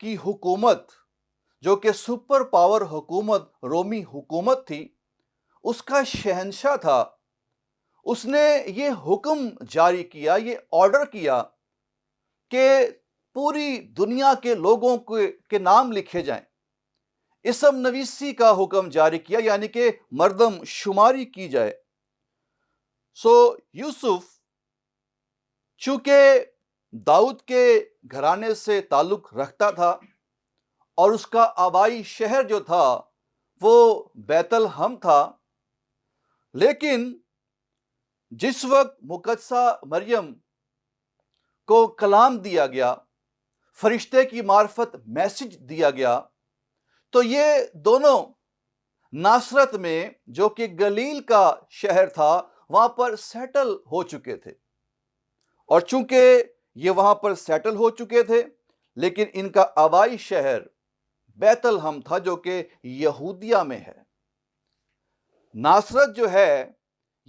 کی حکومت جو کہ سپر پاور حکومت رومی حکومت تھی، اس کا شہنشاہ تھا، اس نے یہ حکم جاری کیا، یہ آرڈر کیا کہ پوری دنیا کے لوگوں کے نام لکھے جائیں، اسم نویسی کا حکم جاری کیا، یعنی کہ مردم شماری کی جائے۔ یوسف چونکہ داؤد کے گھرانے سے تعلق رکھتا تھا اور اس کا آبائی شہر جو تھا وہ بیت الحم تھا، لیکن جس وقت مقدسہ مریم کو کلام دیا گیا، فرشتے کی معرفت میسج دیا گیا، تو یہ دونوں ناصرت میں جو کہ گلیل کا شہر تھا وہاں پر سیٹل ہو چکے تھے، اور چونکہ یہ وہاں پر سیٹل ہو چکے تھے لیکن ان کا آبائی شہر بیت الحم تھا جو کہ یہودیہ میں ہے۔ ناصرت جو ہے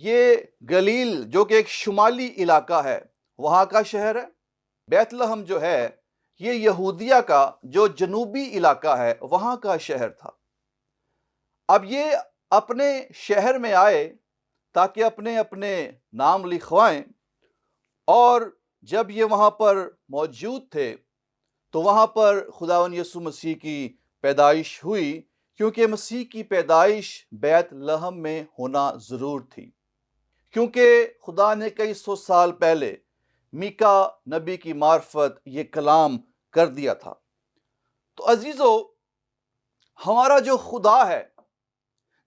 یہ گلیل جو کہ ایک شمالی علاقہ ہے وہاں کا شہر ہے، بیت لحم جو ہے یہ یہودیہ کا جو جنوبی علاقہ ہے وہاں کا شہر تھا۔ اب یہ اپنے شہر میں آئے تاکہ اپنے نام لکھوائیں، اور جب یہ وہاں پر موجود تھے تو وہاں پر خداوند یسوع مسیح کی پیدائش ہوئی، کیونکہ مسیح کی پیدائش بیت لحم میں ہونا ضرور تھی، کیونکہ خدا نے کئی سو سال پہلے میکا نبی کی معرفت یہ کلام کر دیا تھا۔ تو عزیزو، ہمارا جو خدا ہے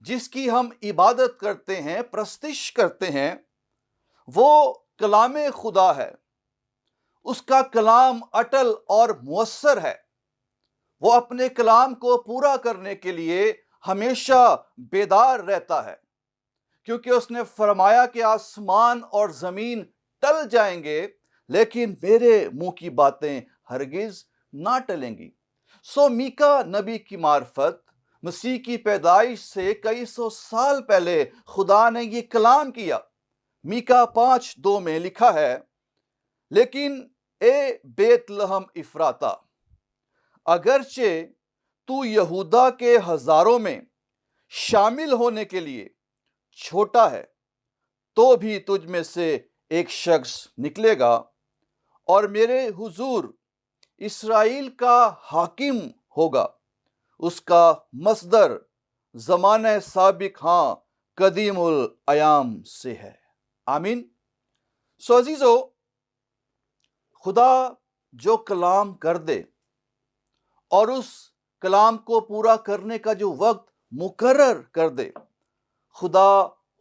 جس کی ہم عبادت کرتے ہیں، پرستش کرتے ہیں، وہ کلام خدا ہے، اس کا کلام اٹل اور مؤثر ہے، وہ اپنے کلام کو پورا کرنے کے لیے ہمیشہ بیدار رہتا ہے، کیونکہ اس نے فرمایا کہ آسمان اور زمین ٹل جائیں گے لیکن میرے منہ کی باتیں ہرگز نہ ٹلیں گی۔ میکا نبی کی معرفت مسیح کی پیدائش سے کئی سو سال پہلے خدا نے یہ کلام کیا۔ میکا 5:2 میں لکھا ہے، لیکن اے بیت لحم افراطہ، اگرچہ تو یہودا کے ہزاروں میں شامل ہونے کے لیے چھوٹا ہے، تو بھی تجھ میں سے ایک شخص نکلے گا اور میرے حضور اسرائیل کا حاکم ہوگا، اس کا مصدر زمانہ سابق ہاں قدیم الایام سے ہے۔ آمین۔ عزیزو، خدا جو کلام کر دے اور اس کلام کو پورا کرنے کا جو وقت مقرر کر دے، خدا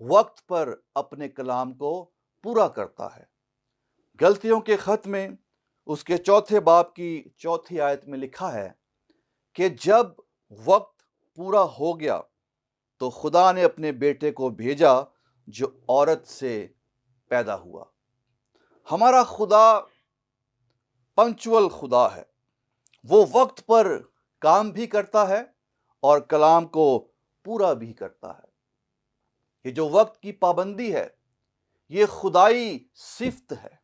وقت پر اپنے کلام کو پورا کرتا ہے۔ غلطیوں کے خط میں اس کے 4 باب کی 4 آیت میں لکھا ہے کہ جب وقت پورا ہو گیا تو خدا نے اپنے بیٹے کو بھیجا جو عورت سے پیدا ہوا۔ ہمارا خدا پنکچول خدا ہے، وہ وقت پر کام بھی کرتا ہے اور کلام کو پورا بھی کرتا ہے۔ یہ جو وقت کی پابندی ہے یہ خدائی صفت ہے۔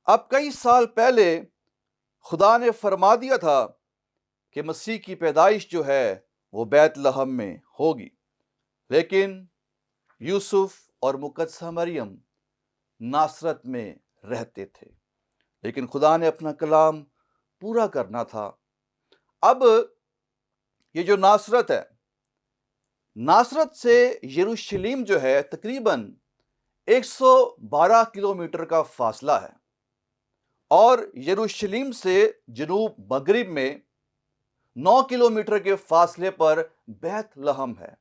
اب کئی سال پہلے خدا نے فرما دیا تھا کہ مسیح کی پیدائش جو ہے وہ بیت لحم میں ہوگی، لیکن یوسف اور مقدسہ مریم ناصرت میں رہتے تھے، لیکن خدا نے اپنا کلام پورا کرنا تھا۔ اب یہ جو ناصرت ہے، ناصرت سے یروشلم جو ہے تقریباً 112 کلومیٹر کا فاصلہ ہے، اور یروشلم سے جنوب مغرب میں 9 کلومیٹر کے فاصلے پر بیت لحم ہے،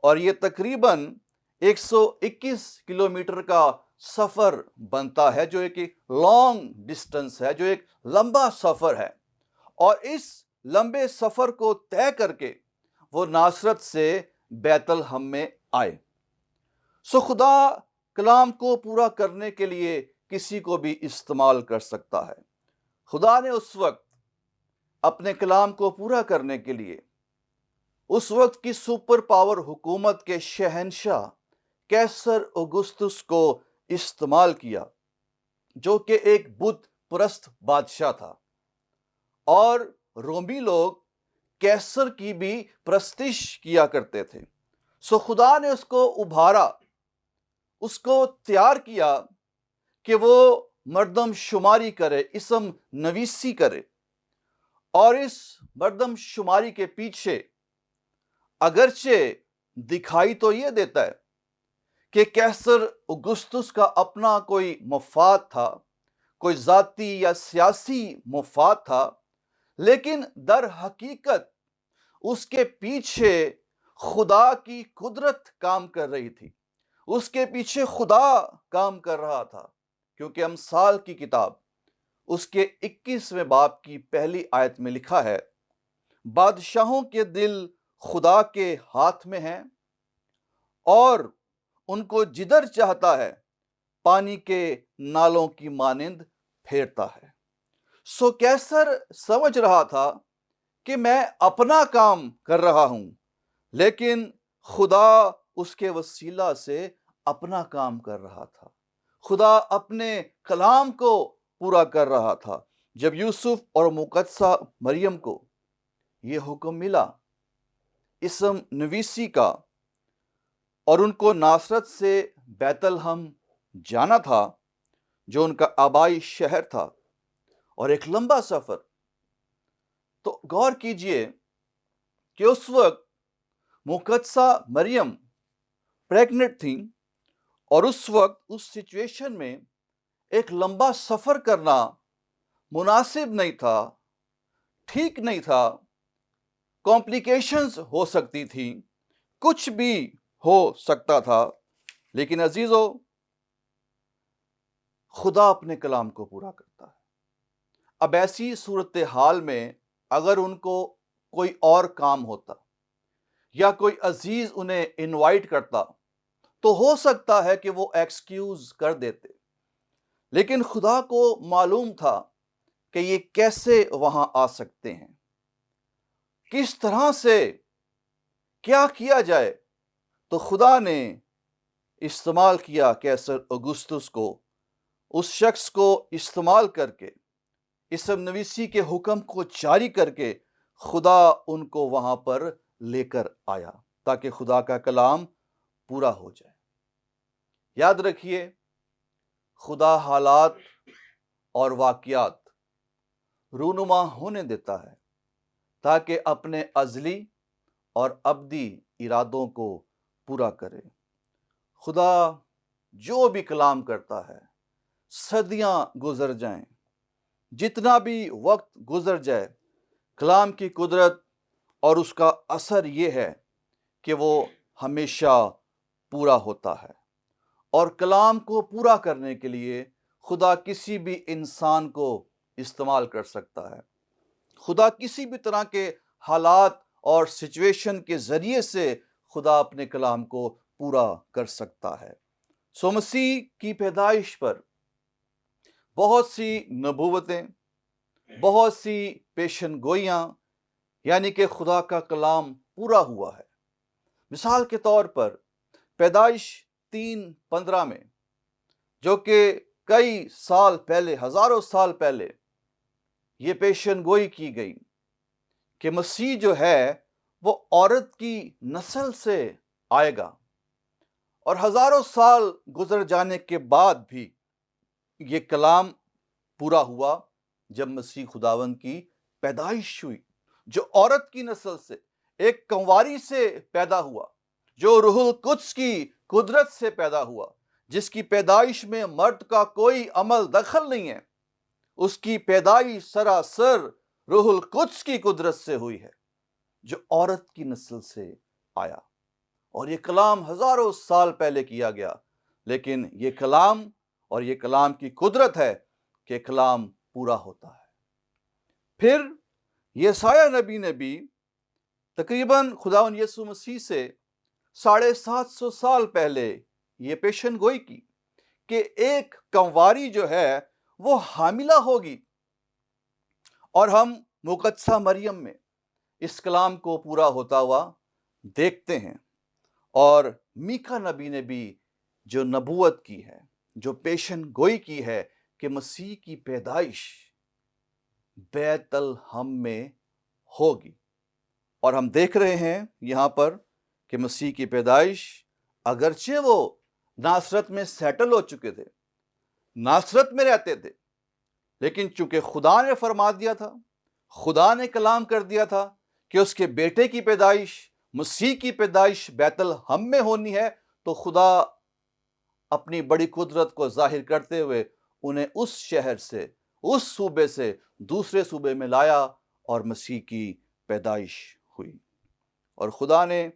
اور یہ تقریباً 121 کلومیٹر کا سفر بنتا ہے، جو ایک لانگ ڈسٹنس ہے، جو ایک لمبا سفر ہے، اور اس لمبے سفر کو طے کر کے وہ ناصرت سے بیت الحم میں آئے۔ خدا کلام کو پورا کرنے کے لیے کسی کو بھی استعمال کر سکتا ہے۔ خدا نے اس وقت اپنے کلام کو پورا کرنے کے لیے اس وقت کی سپر پاور حکومت کے شہنشاہ قیصر اوگسطس کو استعمال کیا، جو کہ ایک بت پرست بادشاہ تھا، اور رومی لوگ کیسر کی بھی پرستش کیا کرتے تھے۔ سو خدا نے اس کو ابھارا، اس کو تیار کیا کہ وہ مردم شماری کرے، اسم نویسی کرے۔ اور اس مردم شماری کے پیچھے اگرچہ دکھائی تو یہ دیتا ہے کہ کیسر اگستس کا اپنا کوئی مفاد تھا، کوئی ذاتی یا سیاسی مفاد تھا، لیکن در حقیقت اس کے پیچھے خدا کی قدرت کام کر رہی تھی، اس کے پیچھے خدا کام کر رہا تھا، کیونکہ امثال کی کتاب اس کے 21ویں باب کی پہلی آیت میں لکھا ہے، بادشاہوں کے دل خدا کے ہاتھ میں ہیں اور ان کو جدھر چاہتا ہے پانی کے نالوں کی مانند پھیرتا ہے۔ سو کیسر سمجھ رہا تھا کہ میں اپنا کام کر رہا ہوں، لیکن خدا اس کے وسیلہ سے اپنا کام کر رہا تھا، خدا اپنے کلام کو پورا کر رہا تھا۔ جب یوسف اور مقدسہ مریم کو یہ حکم ملا اسم نویسی کا اور ان کو ناصرت سے بیت لحم جانا تھا جو ان کا آبائی شہر تھا، اور ایک لمبا سفر، تو غور کیجئے کہ اس وقت مقدسہ مریم پریگننٹ تھیں، اور اس وقت اس سچویشن میں ایک لمبا سفر کرنا مناسب نہیں تھا، ٹھیک نہیں تھا، کمپلیکیشنز ہو سکتی تھیں، کچھ بھی ہو سکتا تھا، لیکن عزیزو خدا اپنے کلام کو پورا کرتا ہے۔ اب ایسی صورتحال میں اگر ان کو کوئی اور کام ہوتا یا کوئی عزیز انہیں انوائٹ کرتا تو ہو سکتا ہے کہ وہ ایکسکیوز کر دیتے، لیکن خدا کو معلوم تھا کہ یہ کیسے وہاں آ سکتے ہیں، کس طرح سے کیا کیا جائے، تو خدا نے استعمال کیا کیسر اگستس کو، اس شخص کو استعمال کر کے، اسم نویسی کے حکم کو جاری کر کے خدا ان کو وہاں پر لے کر آیا تاکہ خدا کا کلام پورا ہو جائے۔ یاد رکھیے، خدا حالات اور واقعات رونما ہونے دیتا ہے تاکہ اپنے ازلی اور ابدی ارادوں کو پورا کرے۔ خدا جو بھی کلام کرتا ہے، صدیاں گزر جائیں، جتنا بھی وقت گزر جائے، کلام کی قدرت اور اس کا اثر یہ ہے کہ وہ ہمیشہ پورا ہوتا ہے، اور کلام کو پورا کرنے کے لیے خدا کسی بھی انسان کو استعمال کر سکتا ہے، خدا کسی بھی طرح کے حالات اور سچویشن کے ذریعے سے خدا اپنے کلام کو پورا کر سکتا ہے۔ سو مسیح کی پیدائش پر بہت سی نبوتیں، بہت سی پیشن گوئیاں، یعنی کہ خدا کا کلام پورا ہوا ہے۔ مثال کے طور پر پیدائش 3:15 میں، جو کہ کئی سال پہلے، ہزاروں سال پہلے یہ پیشن گوئی کی گئی کہ مسیح جو ہے وہ عورت کی نسل سے آئے گا، اور ہزاروں سال گزر جانے کے بعد بھی یہ کلام پورا ہوا جب مسیح خداوند کی پیدائش ہوئی، جو عورت کی نسل سے، ایک کنواری سے پیدا ہوا، جو روح القدس کی قدرت سے پیدا ہوا، جس کی پیدائش میں مرد کا کوئی عمل دخل نہیں ہے، اس کی پیدائش سراسر روح القدس کی قدرت سے ہوئی ہے، جو عورت کی نسل سے آیا، اور یہ کلام ہزاروں سال پہلے کیا گیا، لیکن یہ کلام اور یہ کلام کی قدرت ہے کہ کلام پورا ہوتا ہے۔ پھر یسایہ نبی نے بھی تقریباً خداوند یسوع مسیح سے 750 سال پہلے یہ پیشن گوئی کی کہ ایک کنواری جو ہے وہ حاملہ ہوگی، اور ہم مقدسہ مریم میں اس کلام کو پورا ہوتا ہوا دیکھتے ہیں۔ اور میکا نبی نے بھی جو نبوت کی ہے، جو پیشن گوئی کی ہے کہ مسیح کی پیدائش بیت الحم میں ہوگی۔ اور ہم دیکھ رہے ہیں یہاں پر کہ مسیح کی پیدائش اگرچہ وہ ناصرت میں سیٹل ہو چکے تھے، ناصرت میں رہتے تھے، لیکن چونکہ خدا نے فرما دیا تھا، خدا نے کلام کر دیا تھا کہ اس کے بیٹے کی پیدائش، مسیح کی پیدائش بیت الحم میں ہونی ہے، تو خدا اپنی بڑی قدرت کو ظاہر کرتے ہوئے انہیں اس شہر سے، اس صوبے سے دوسرے صوبے میں لایا اور مسیح کی پیدائش ہوئی۔ اور خدا نے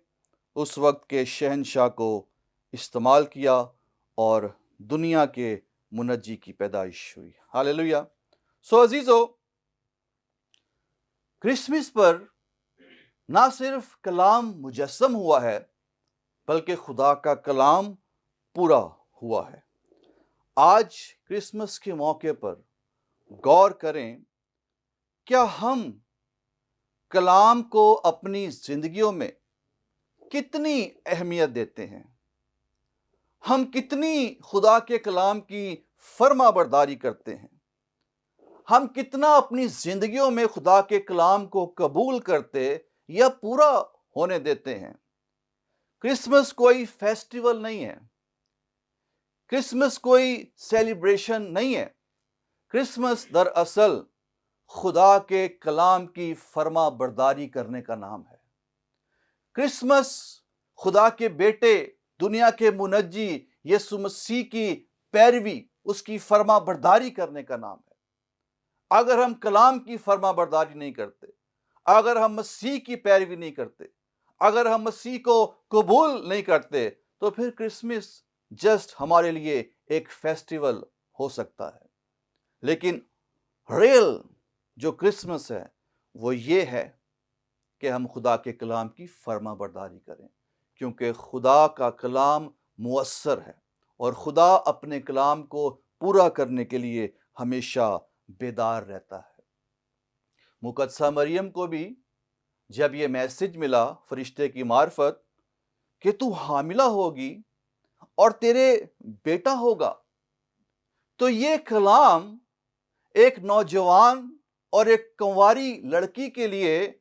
اس وقت کے شہنشاہ کو استعمال کیا اور دنیا کے منجی کی پیدائش ہوئی۔ ہاللیلویہ۔ عزیزو، کرسمس پر نہ صرف کلام مجسم ہوا ہے بلکہ خدا کا کلام پورا ہوا ہے۔ آج کرسمس کے موقع پر غور کریں، کیا ہم کلام کو اپنی زندگیوں میں کتنی اہمیت دیتے ہیں؟ ہم کتنی خدا کے کلام کی فرما برداری کرتے ہیں؟ ہم کتنا اپنی زندگیوں میں خدا کے کلام کو قبول کرتے یا پورا ہونے دیتے ہیں؟ کرسمس کوئی فیسٹیول نہیں ہے، کرسمس کوئی سیلیبریشن نہیں ہے، کرسمس دراصل خدا کے کلام کی فرما برداری کرنے کا نام ہے۔ کرسمس خدا کے بیٹے، دنیا کے منجی یسوع مسیح کی پیروی، اس کی فرما برداری کرنے کا نام ہے۔ اگر ہم کلام کی فرما برداری نہیں کرتے، اگر ہم مسیح کی پیروی نہیں کرتے، اگر ہم مسیح کو قبول نہیں کرتے، تو پھر کرسمس جسٹ ہمارے لیے ایک فیسٹیول ہو سکتا ہے۔ لیکن ریل جو کرسمس ہے وہ یہ ہے کہ ہم خدا کے کلام کی فرما برداری کریں، کیونکہ خدا کا کلام مؤثر ہے اور خدا اپنے کلام کو پورا کرنے کے لیے ہمیشہ بیدار رہتا ہے۔ مقدسہ مریم کو بھی جب یہ میسج ملا فرشتے کی معرفت کہ تو حاملہ ہوگی اور تیرے بیٹا ہوگا، تو یہ کلام ایک نوجوان اور ایک کنواری لڑکی کے لیے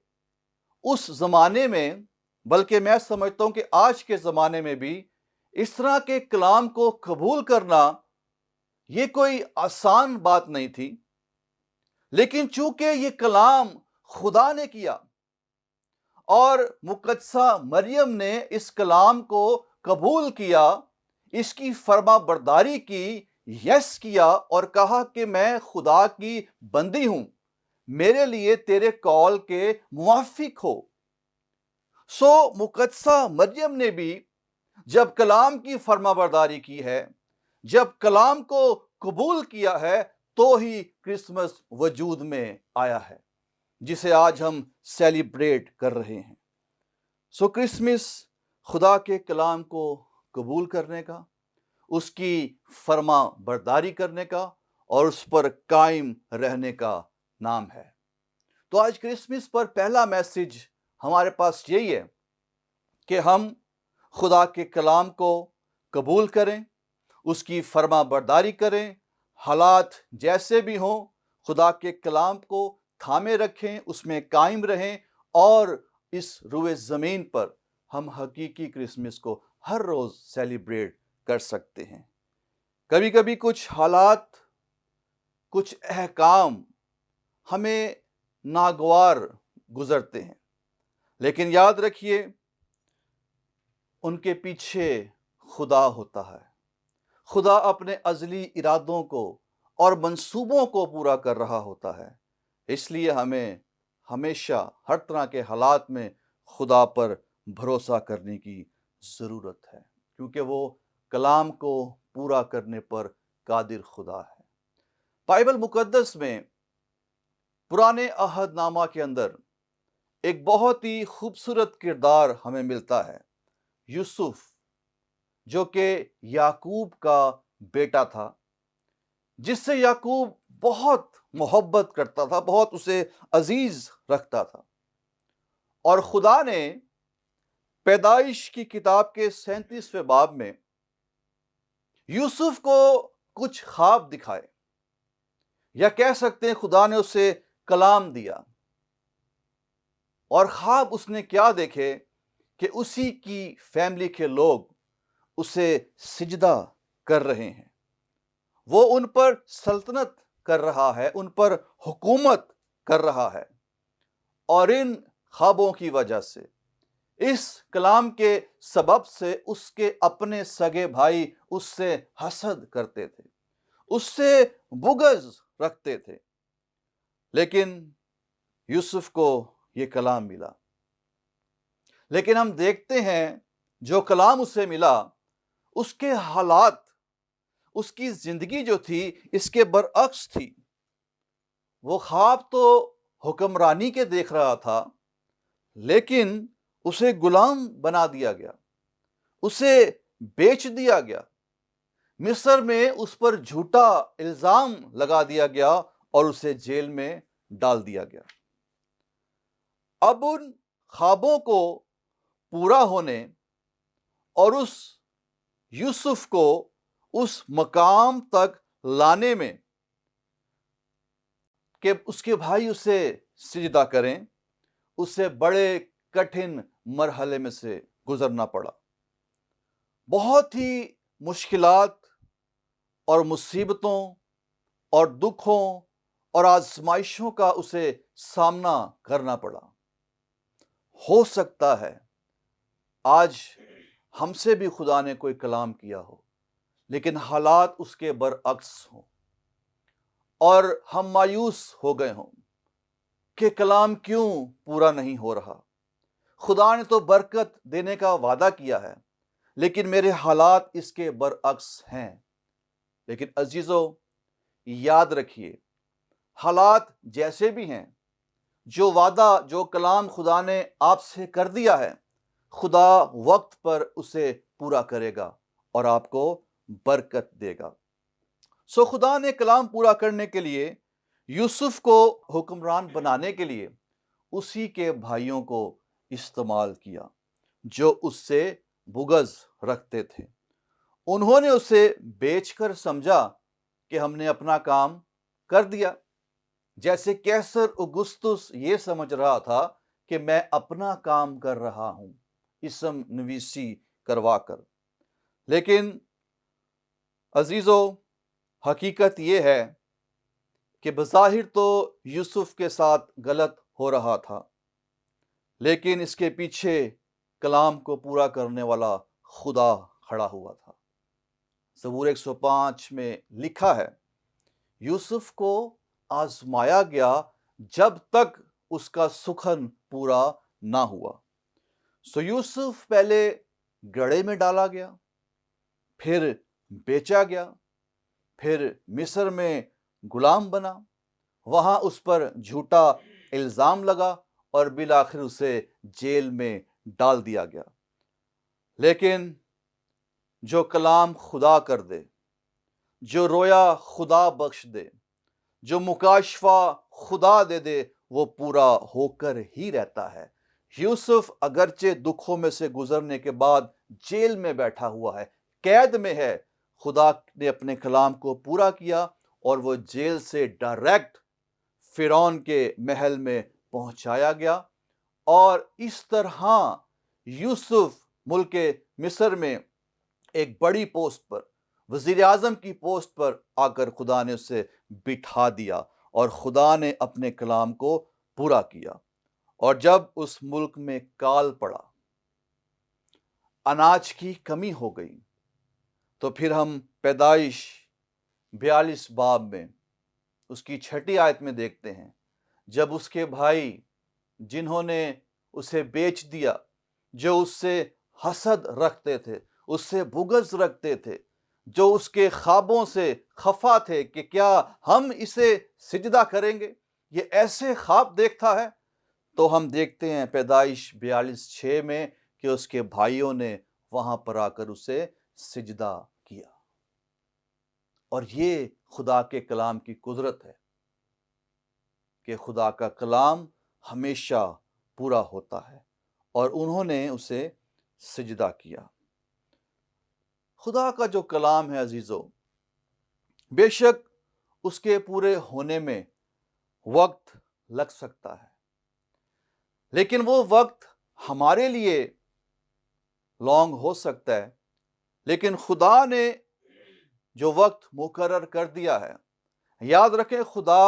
اس زمانے میں، بلکہ میں سمجھتا ہوں کہ آج کے زمانے میں بھی، اس طرح کے کلام کو قبول کرنا یہ کوئی آسان بات نہیں تھی۔ لیکن چونکہ یہ کلام خدا نے کیا اور مقدسہ مریم نے اس کلام کو قبول کیا، اس کی فرما برداری کی، یس کیا اور کہا کہ میں خدا کی بندی ہوں، میرے لیے تیرے قول کے موافق ہو۔ مقدسہ مریم نے بھی جب کلام کی فرما برداری کی ہے، جب کلام کو قبول کیا ہے، تو ہی کرسمس وجود میں آیا ہے، جسے آج ہم سیلیبریٹ کر رہے ہیں۔ کرسمس خدا کے کلام کو قبول کرنے کا، اس کی فرما برداری کرنے کا اور اس پر قائم رہنے کا نام ہے۔ تو آج کرسمس پر پہلا میسج ہمارے پاس یہی ہے کہ ہم خدا کے کلام کو قبول کریں، اس کی فرما برداری کریں، حالات جیسے بھی ہوں خدا کے کلام کو تھامے رکھیں، اس میں قائم رہیں، اور اس روئے زمین پر ہم حقیقی کرسمس کو ہر روز سیلیبریٹ کر سکتے ہیں۔ کبھی کبھی کچھ حالات، کچھ احکام ہمیں ناگوار گزرتے ہیں، لیکن یاد رکھیے ان کے پیچھے خدا ہوتا ہے۔ خدا اپنے ازلی ارادوں کو اور منصوبوں کو پورا کر رہا ہوتا ہے۔ اس لیے ہمیں ہمیشہ ہر طرح کے حالات میں خدا پر بھروسہ کرنے کی ضرورت ہے، کیونکہ وہ کلام کو پورا کرنے پر قادر خدا ہے۔ بائبل مقدس میں پرانے عہد نامہ کے اندر ایک بہت ہی خوبصورت کردار ہمیں ملتا ہے، یوسف، جو کہ یعقوب کا بیٹا تھا، جس سے یعقوب بہت محبت کرتا تھا، بہت اسے عزیز رکھتا تھا۔ اور خدا نے پیدائش کی کتاب کے 37ویں باب میں یوسف کو کچھ خواب دکھائے، یا کہہ سکتے ہیں خدا نے اسے کلام دیا، اور خواب اس نے کیا دیکھے کہ اسی کی فیملی کے لوگ اسے سجدہ کر رہے ہیں، وہ ان پر سلطنت کر رہا ہے، ان پر حکومت کر رہا ہے، اور ان خوابوں کی وجہ سے، اس کلام کے سبب سے اس کے اپنے سگے بھائی اس سے حسد کرتے تھے، اس سے بغض رکھتے تھے۔ لیکن یوسف کو یہ کلام ملا، لیکن ہم دیکھتے ہیں جو کلام اسے ملا، اس کے حالات، اس کی زندگی جو تھی اس کے برعکس تھی۔ وہ خواب تو حکمرانی کے دیکھ رہا تھا، لیکن اسے غلام بنا دیا گیا، اسے بیچ دیا گیا، مصر میں اس پر جھوٹا الزام لگا دیا گیا اور اسے جیل میں ڈال دیا گیا۔ اب ان خوابوں کو پورا ہونے اور اس یوسف کو اس مقام تک لانے میں کہ اس کے بھائی اسے سجدہ کریں، اسے بڑے کٹھن مرحلے میں سے گزرنا پڑا۔ بہت ہی مشکلات اور مصیبتوں اور دکھوں اور آزمائشوں کا اسے سامنا کرنا پڑا۔ ہو سکتا ہے آج ہم سے بھی خدا نے کوئی کلام کیا ہو، لیکن حالات اس کے برعکس ہوں اور ہم مایوس ہو گئے ہوں کہ کلام کیوں پورا نہیں ہو رہا۔ خدا نے تو برکت دینے کا وعدہ کیا ہے، لیکن میرے حالات اس کے برعکس ہیں۔ لیکن عزیزو، یاد رکھیے، حالات جیسے بھی ہیں، جو وعدہ، جو کلام خدا نے آپ سے کر دیا ہے، خدا وقت پر اسے پورا کرے گا اور آپ کو برکت دے گا۔ سو خدا نے کلام پورا کرنے کے لیے، یوسف کو حکمران بنانے کے لیے، اسی کے بھائیوں کو استعمال کیا جو اس سے بغض رکھتے تھے۔ انہوں نے اسے بیچ کر سمجھا کہ ہم نے اپنا کام کر دیا، جیسے کیسر اگستس یہ سمجھ رہا تھا کہ میں اپنا کام کر رہا ہوں، اسم نویسی کروا کر۔ لیکن عزیزو، حقیقت یہ ہے کہ بظاہر تو یوسف کے ساتھ غلط ہو رہا تھا، لیکن اس کے پیچھے کلام کو پورا کرنے والا خدا کھڑا ہوا تھا۔ زبور 105 میں لکھا ہے، یوسف کو آزمایا گیا جب تک اس کا سخن پورا نہ ہوا۔ سو یوسف پہلے گڑھے میں ڈالا گیا، پھر بیچا گیا، پھر مصر میں غلام بنا، وہاں اس پر جھوٹا الزام لگا اور بالآخر اسے جیل میں ڈال دیا گیا۔ لیکن جو کلام خدا کر دے، جو رویا خدا بخش دے، جو مکاشفہ خدا دے دے، وہ پورا ہو کر ہی رہتا ہے۔ یوسف اگرچہ دکھوں میں سے گزرنے کے بعد جیل میں بیٹھا ہوا ہے، قید میں ہے، خدا نے اپنے کلام کو پورا کیا اور وہ جیل سے ڈائریکٹ فرعون کے محل میں پہنچایا گیا، اور اس طرح یوسف ملک مصر میں ایک بڑی پوسٹ پر، وزیر اعظم کی پوسٹ پر آ کر خدا نے اسے بٹھا دیا اور خدا نے اپنے کلام کو پورا کیا۔ اور جب اس ملک میں کال پڑا، اناج کی کمی ہو گئی، تو پھر ہم پیدائش 42 باب میں اس کی 6 آیت میں دیکھتے ہیں، جب اس کے بھائی جنہوں نے اسے بیچ دیا، جو اس سے حسد رکھتے تھے، اس سے بغض رکھتے تھے، جو اس کے خوابوں سے خفا تھے کہ کیا ہم اسے سجدہ کریں گے، یہ ایسے خواب دیکھتا ہے، تو ہم دیکھتے ہیں پیدائش 42:6 میں کہ اس کے بھائیوں نے وہاں پر آ کر اسے سجدہ کیا۔ اور یہ خدا کے کلام کی قدرت ہے کہ خدا کا کلام ہمیشہ پورا ہوتا ہے، اور انہوں نے اسے سجدہ کیا۔ خدا کا جو کلام ہے عزیزو، بے شک اس کے پورے ہونے میں وقت لگ سکتا ہے، لیکن وہ وقت ہمارے لیے لانگ ہو سکتا ہے، لیکن خدا نے جو وقت مقرر کر دیا ہے، یاد رکھیں خدا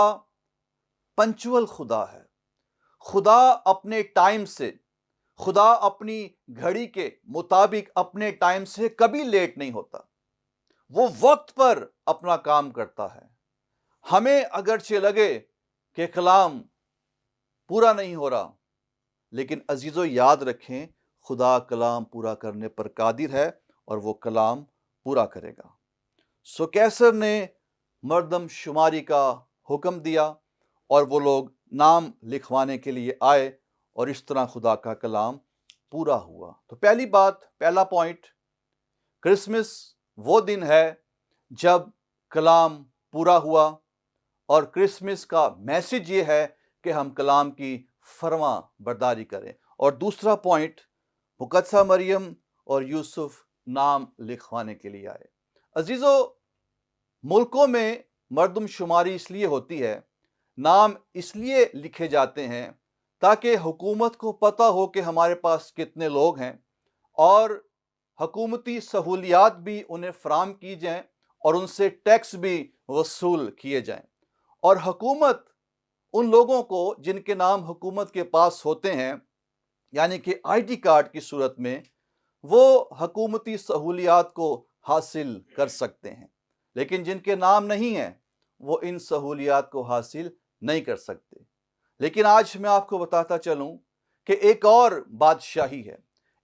پنچول خدا ہے۔ خدا اپنے ٹائم سے، خدا اپنی گھڑی کے مطابق اپنے ٹائم سے کبھی لیٹ نہیں ہوتا، وہ وقت پر اپنا کام کرتا ہے۔ ہمیں اگرچہ لگے کہ کلام پورا نہیں ہو رہا، لیکن عزیزو یاد رکھیں خدا کلام پورا کرنے پر قادر ہے اور وہ کلام پورا کرے گا۔ سو کیسر نے مردم شماری کا حکم دیا اور وہ لوگ نام لکھوانے کے لیے آئے اور اس طرح خدا کا کلام پورا ہوا۔ تو پہلا پوائنٹ، کرسمس وہ دن ہے جب کلام پورا ہوا، اور کرسمس کا میسج یہ ہے کہ ہم کلام کی فرما برداری کریں۔ اور دوسرا پوائنٹ، مقدسہ مریم اور یوسف نام لکھوانے کے لیے آئے۔ عزیزو، ملکوں میں مردم شماری اس لیے ہوتی ہے، نام اس لیے لکھے جاتے ہیں تاکہ حکومت کو پتہ ہو کہ ہمارے پاس کتنے لوگ ہیں، اور حکومتی سہولیات بھی انہیں فراہم کی جائیں اور ان سے ٹیکس بھی وصول کیے جائیں، اور حکومت ان لوگوں کو جن کے نام حکومت کے پاس ہوتے ہیں، یعنی کہ آئی ڈی کارڈ کی صورت میں، وہ حکومتی سہولیات کو حاصل کر سکتے ہیں، لیکن جن کے نام نہیں ہیں وہ ان سہولیات کو حاصل نہیں کر سکتے۔ لیکن آج میں آپ کو بتاتا چلوں کہ ایک اور بادشاہی ہے،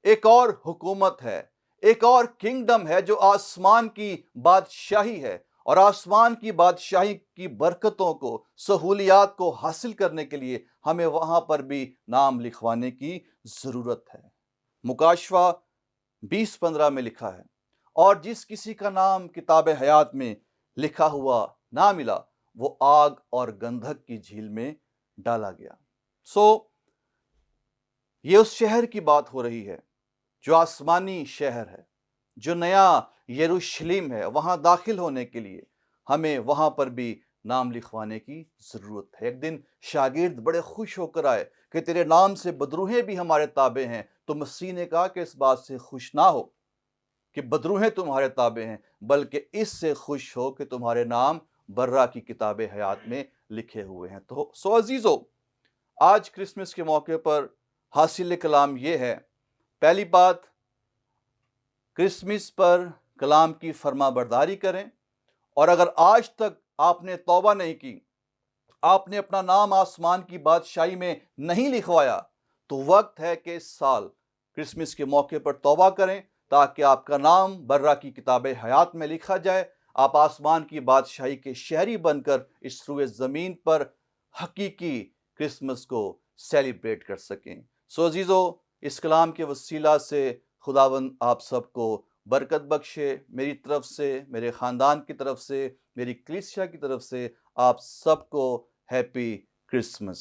ایک اور حکومت ہے، ایک اور کنگڈم ہے جو آسمان کی بادشاہی ہے، اور آسمان کی بادشاہی کی برکتوں کو، سہولیات کو حاصل کرنے کے لیے ہمیں وہاں پر بھی نام لکھوانے کی ضرورت ہے۔ مکاشفہ 20:15 میں لکھا ہے، اور جس کسی کا نام کتاب حیات میں لکھا ہوا نہ ملا وہ آگ اور گندھک کی جھیل میں ڈالا گیا۔ یہ اس شہر کی بات ہو رہی ہے جو آسمانی شہر ہے، جو نیا یروشلم ہے۔ وہاں داخل ہونے کے لیے ہمیں وہاں پر بھی نام لکھوانے کی ضرورت ہے۔ ایک دن شاگرد بڑے خوش ہو کر آئے کہ تیرے نام سے بدروہیں بھی ہمارے تابع ہیں، تو مسیح نے کہا کہ اس بات سے خوش نہ ہو کہ بدروہیں تمہارے تابع ہیں، بلکہ اس سے خوش ہو کہ تمہارے نام برہ کی کتاب حیات میں لکھے ہوئے ہیں۔ تو عزیزو، آج کرسمس کے موقع پر حاصل کلام یہ ہے، پہلی بات، کرسمس پر کلام کی فرما برداری کریں، اور اگر آج تک آپ نے توبہ نہیں کی، آپ نے اپنا نام آسمان کی بادشاہی میں نہیں لکھوایا، تو وقت ہے کہ اس سال کرسمس کے موقع پر توبہ کریں تاکہ آپ کا نام برہ کی کتاب حیات میں لکھا جائے، آپ آسمان کی بادشاہی کے شہری بن کر اس روئے زمین پر حقیقی کرسمس کو سیلیبریٹ کر سکیں۔ عزیزو، اس کلام کے وسیلہ سے خداوند آپ سب کو برکت بخشے۔ میری طرف سے، میرے خاندان کی طرف سے، میری کلیسیا کی طرف سے آپ سب کو ہیپی کرسمس۔